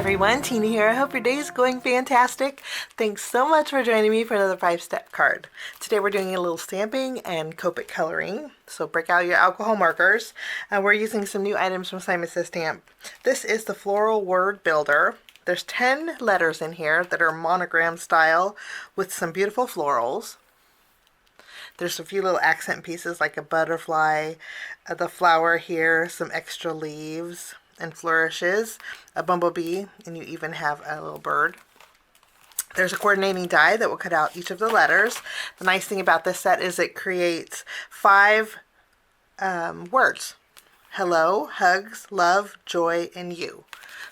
everyone, Tina here. I hope your day is going fantastic. Thanks so much for joining me for another 5-step card. Today we're doing a little stamping and Copic coloring. So break out your alcohol markers. We're using some new items from Simon Says Stamp. This is the Floral Word Builder. There's 10 letters in here that are monogram style with some beautiful florals. There's a few little accent pieces like a butterfly, the flower here, some extra leaves and flourishes, a bumblebee, and you even have a little bird. There's a coordinating die that will cut out each of the letters. The nice thing about this set is it creates 5 words. Hello, hugs, love, joy, and you.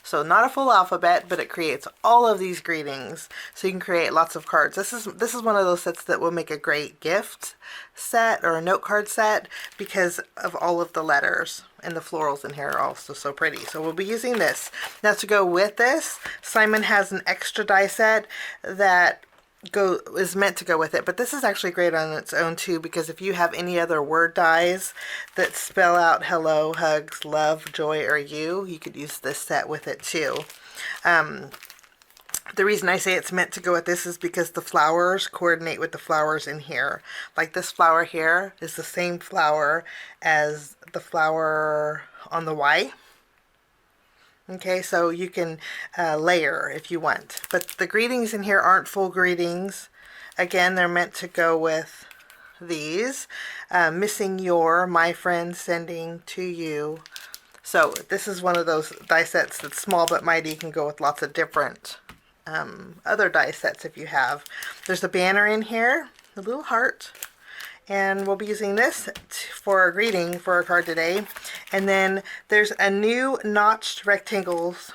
So not a full alphabet, but it creates all of these greetings. So you can create lots of cards. This is one of those sets that will make a great gift set or a note card set because of all of the letters, and the florals in here are also so pretty. So we'll be using this. Now to go with this, Simon has an extra die set that is meant to go with it, but this is actually great on its own too, because if you have any other word dies that spell out hello, hugs, love, joy, or you could use this set with it too. The reason I say it's meant to go with this is because the flowers coordinate with the flowers in here. Like this flower here is the same flower as the flower on the Y. Okay, so you can layer if you want. But the greetings in here aren't full greetings. Again, they're meant to go with these. Missing your, my friend, sending to you. So this is one of those die sets that's small but mighty. You can go with lots of different other die sets if you have. There's a banner in here, a little heart. And we'll be using this for a greeting for our card today. And then there's a new notched rectangles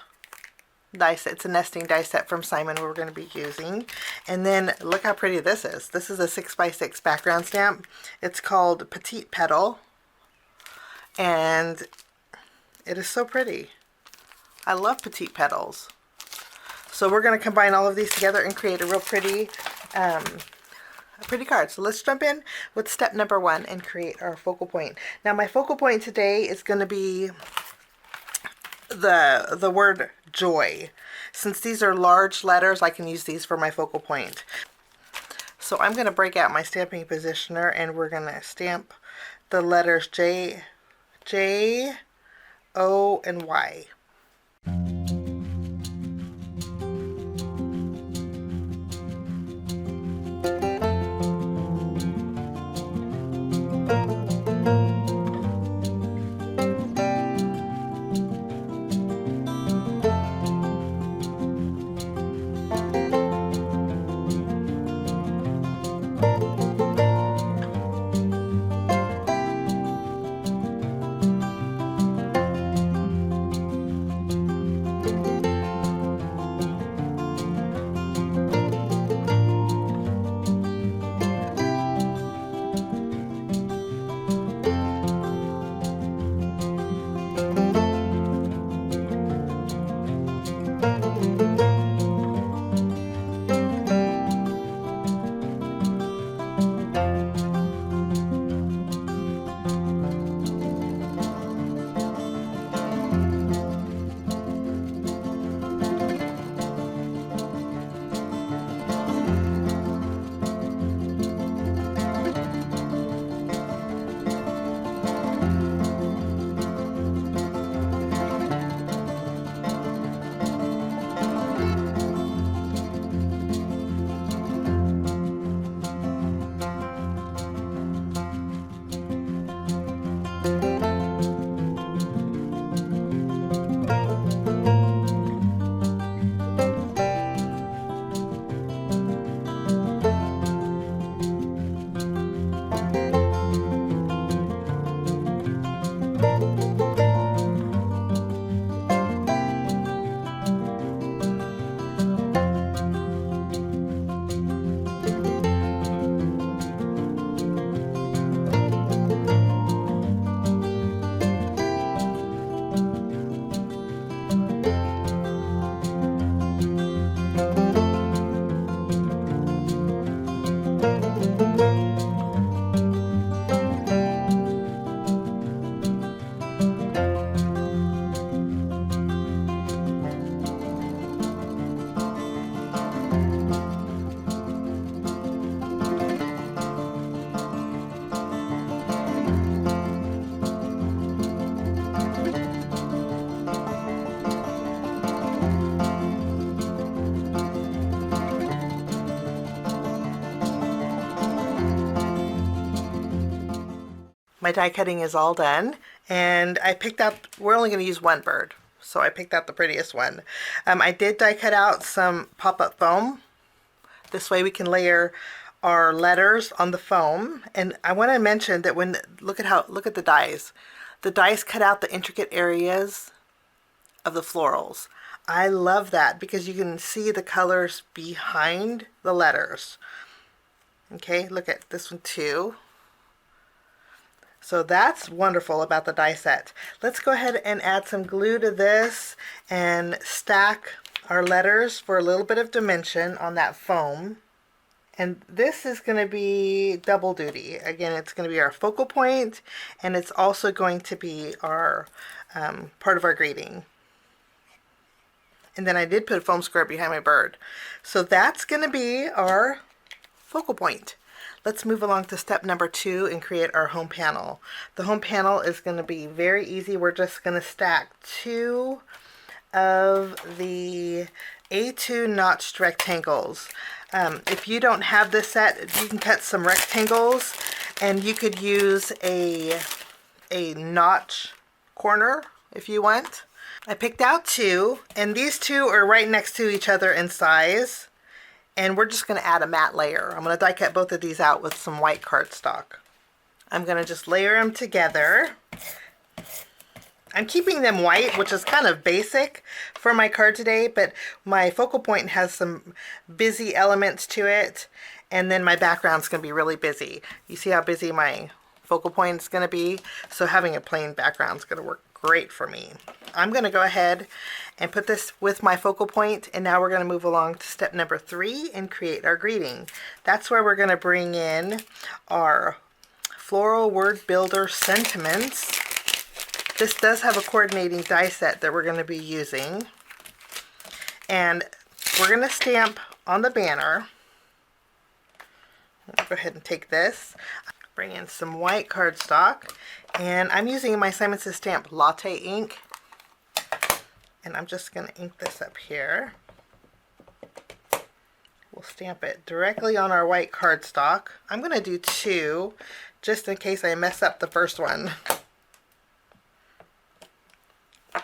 die set. It's a nesting die set from Simon we're going to be using. And then look how pretty this is. This is a 6x6 background stamp. It's called Petite Petal. And it is so pretty. I love Petite Petals. So we're going to combine all of these together and create a real pretty card. So let's jump in with step number 1 and create our focal point. Now my focal point today is going to be the word joy. Since these are large letters, I can use these for my focal point. So I'm going to break out my stamping positioner and we're going to stamp the letters J, O, and Y. My die cutting is all done, and I picked out, we're only going to use one bird, so I picked out the prettiest one. I did die cut out some pop-up foam. This way we can layer our letters on the foam. And I want to mention that look at the dies. The dies cut out the intricate areas of the florals. I love that because you can see the colors behind the letters. Okay, look at this one too. So that's wonderful about the die set. Let's go ahead and add some glue to this and stack our letters for a little bit of dimension on that foam. And this is going to be double duty. Again, it's going to be our focal point, and it's also going to be our part of our greeting. And then I did put a foam square behind my bird. So that's going to be our focal point. Let's move along to step number 2 and create our home panel. The home panel is going to be very easy. We're just going to stack 2 of the A2 notched rectangles. If you don't have this set, you can cut some rectangles, and you could use a notch corner if you want. I picked out 2, and these 2 are right next to each other in size. And we're just going to add a matte layer. I'm going to die cut both of these out with some white cardstock. I'm going to just layer them together. I'm keeping them white, which is kind of basic for my card today, but my focal point has some busy elements to it, and then my background's going to be really busy. You see how busy my focal point is going to be? So having a plain background is going to work great for me. I'm going to go ahead and put this with my focal point, and now we're going to move along to step number 3 and create our greeting. That's where we're going to bring in our Floral Word Builder sentiments. This does have a coordinating die set that we're going to be using, and we're going to stamp on the banner. I'll go ahead and take this, bring in some white cardstock, and I'm using my Simon Says Stamp Latte ink. And I'm just going to ink this up here. We'll stamp it directly on our white cardstock. I'm going to do 2 just in case I mess up the first one.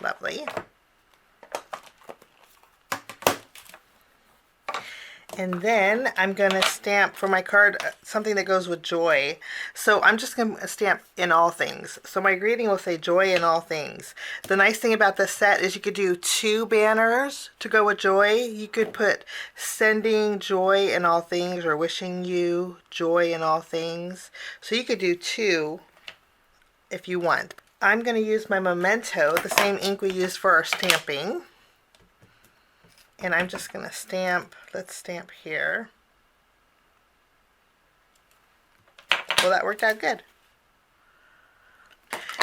Lovely. And then I'm going to stamp for my card something that goes with joy. So I'm just going to stamp in all things. So my greeting will say joy in all things. The nice thing about this set is you could do 2 banners to go with joy. You could put sending joy in all things or wishing you joy in all things. So you could do 2 if you want. I'm going to use my Memento, the same ink we used for our stamping. And I'm just going to stamp, let's stamp here. Well, that worked out good.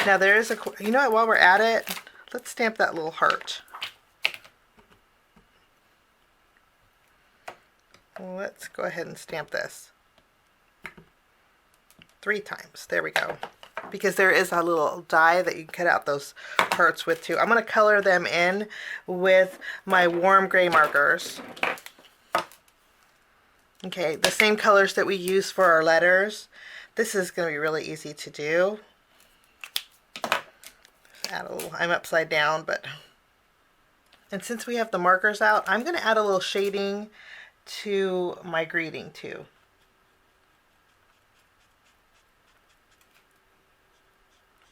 Now there is you know what, while we're at it, let's stamp that little heart. Let's go ahead and stamp this 3 times. There we go. Because there is a little die that you can cut out those hearts with too. I'm going to color them in with my warm gray markers. Okay, the same colors that we use for our letters. This is going to be really easy to do. Add a little, I'm upside down, but... And since we have the markers out, I'm going to add a little shading to my greeting too.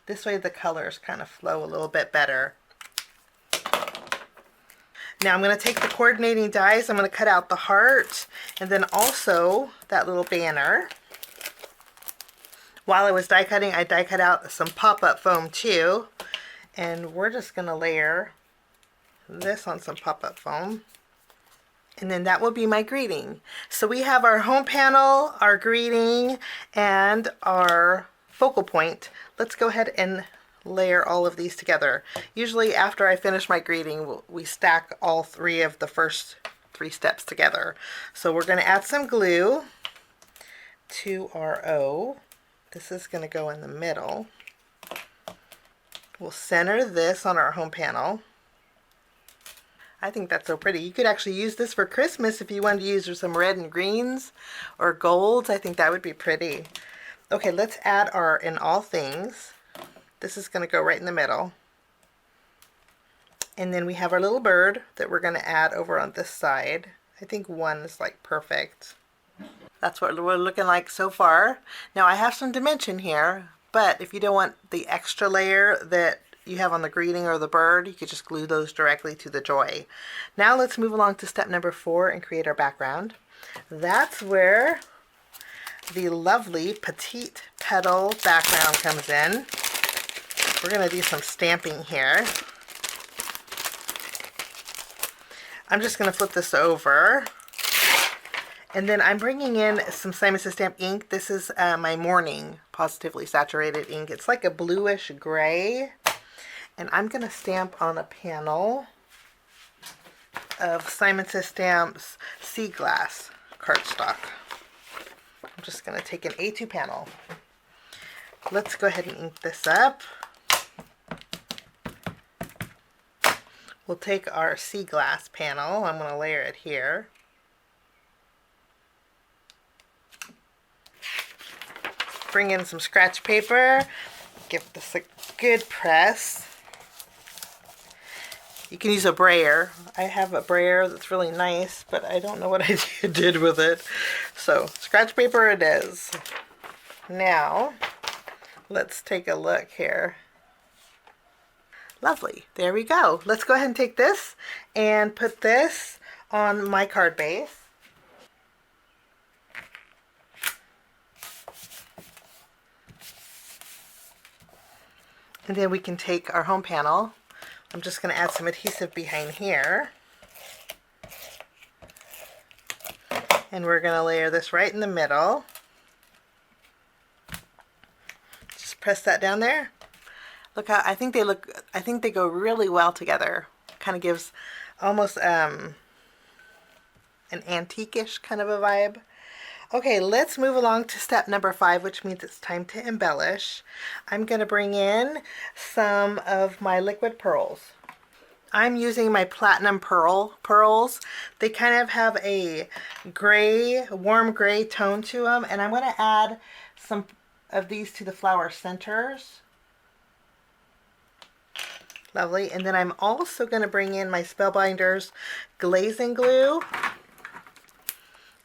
This way the colors kind of flow a little bit better. Now I'm going to take the coordinating dies, I'm going to cut out the heart and then also that little banner. While I was die cutting, I die cut out some pop-up foam too. And we're just going to layer this on some pop-up foam. And then that will be my greeting. So we have our home panel, our greeting, and our focal point. Let's go ahead and layer all of these together. Usually after I finish my greeting, we stack all 3 of the first 3 steps together. So we're going to add some glue to our O. This is going to go in the middle. We'll center this on our home panel. I think that's so pretty. You could actually use this for Christmas if you wanted to use some red and greens or golds. I think that would be pretty. Okay, let's add our in all things. This is going to go right in the middle. And then we have our little bird that we're going to add over on this side. I think one is like perfect. That's what we're looking like so far. Now I have some dimension here, but if you don't want the extra layer that you have on the greeting or the bird, you could just glue those directly to the joy. Now let's move along to step number 4 and create our background. That's where the lovely Petite Petal background comes in. We're going to do some stamping here. I'm just going to flip this over. And then I'm bringing in some Simon Says Stamp ink. This is my Morning Positively Saturated ink. It's like a bluish gray. And I'm going to stamp on a panel of Simon Says Stamp's Sea Glass cardstock. I'm just going to take an A2 panel. Let's go ahead and ink this up. We'll take our Sea Glass panel. I'm going to layer it here. Bring in some scratch paper. Give this a good press. You can use a brayer. I have a brayer that's really nice, but I don't know what I did with it. So, scratch paper it is. Now, let's take a look here. Lovely. There we go. Let's go ahead and take this and put this on my card base. And then we can take our home panel. I'm just going to add some adhesive behind here. And we're going to layer this right in the middle. Just press that down there. Look how I think they go really well together. Kind of gives almost an antique-ish kind of a vibe. Okay, let's move along to step number 5, which means it's time to embellish. I'm going to bring in some of my liquid pearls. I'm using my platinum pearls. They kind of have a gray, warm gray tone to them, and I'm going to add some of these to the flower centers. Lovely. And then I'm also going to bring in my Spellbinders glazing glue.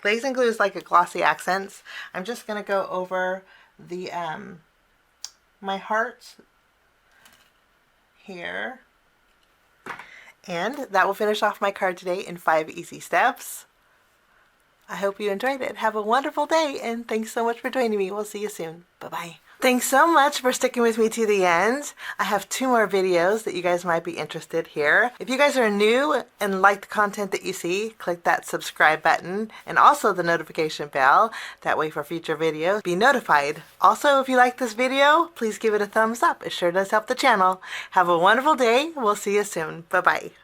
Glazing glue is like a glossy accents. I'm just going to go over the my hearts here. And that will finish off my card today in 5 easy steps. I hope you enjoyed it. Have a wonderful day, and thanks so much for joining me. We'll see you soon. Bye-bye. Thanks so much for sticking with me to the end. I have 2 more videos that you guys might be interested here. If you guys are new and like the content that you see, click that subscribe button and also the notification bell. That way for future videos, be notified. Also, if you like this video, please give it a thumbs up. It sure does help the channel. Have a wonderful day. We'll see you soon. Bye-bye.